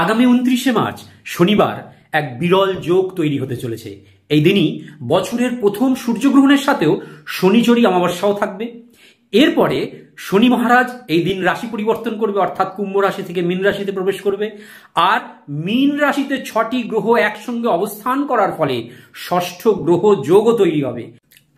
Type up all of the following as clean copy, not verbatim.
আগামী 29শে মার্চ শনিবার এক বিরল যোগ তৈরি হতে চলেছে। এই দিনই বছরের প্রথম সূর্যগ্রহণের সাথেও শনিচরী অমাবস্যাও থাকবে। এরপরে শনি মহারাজ এই দিন রাশি পরিবর্তন করবে, অর্থাৎ কুম্ভ রাশি থেকে মীন রাশিতে প্রবেশ করবে। আর মীন রাশিতে 6টি গ্রহ একসঙ্গে অবস্থান করার ফলে ষষ্ঠ গ্রহ যোগও তৈরি হবে।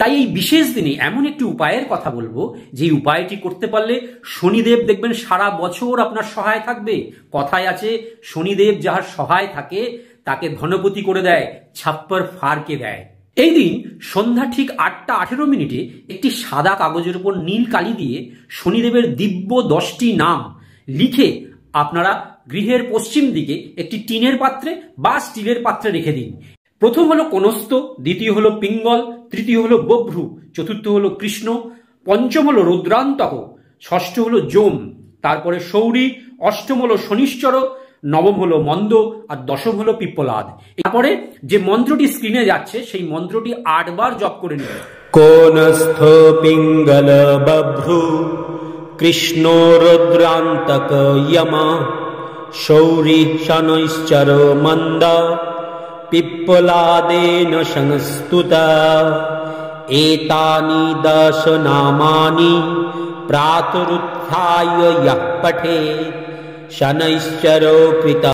তাই এই বিশেষ দিনে এমন একটি উপায়ের কথা বলবো, যে উপায়টি করতে পারলে শনিদেব দেখবেন সারা বছর আপনার সহায় থাকবে। কথায় আছে, শনিদেব যাহার সহায় থাকে তাকে ধনপতি করে দেয়, ছাপ্পার ফারকে দেয়। এই দিন সন্ধ্যা ঠিক 8টা 18 মিনিটে একটি সাদা কাগজের উপর নীল কালি দিয়ে শনিদেবের দিব্য 10টি নাম লিখে আপনারা গৃহের পশ্চিম দিকে একটি টিনের পাত্রে বা স্টিলের পাত্রে রেখে দিন। প্রথম হলো কনস্ত, দ্বিতীয় হলো পিঙ্গল, তৃতীয় হলো বভ্রু, চতুর্থ হলো কৃষ্ণ, পঞ্চম হলো রুদ্রান্তক, ষষ্ঠ হলো যম, তারপরে সৌরী, অষ্টম হলো শনিশ্চর, নবম হলো মন্দ, আর দশম হলো পিপ্পলাদ। তারপরে যে মন্ত্রটি স্ক্রিনে যাচ্ছে সেই মন্ত্রটি 8 বার জপ করে নেবে। কোনস্থ পিঙ্গল বভ্রু কৃষ্ণ রুদ্রান্তক যম সৌরী শনৈশ্চর মন্দ পিপ্পলাদেন সংস্তুতা এতানি 10 নামানি প্রাতরুত্থায় ইয়ঃ পঠেৎ শনৈশ্চরো কৃত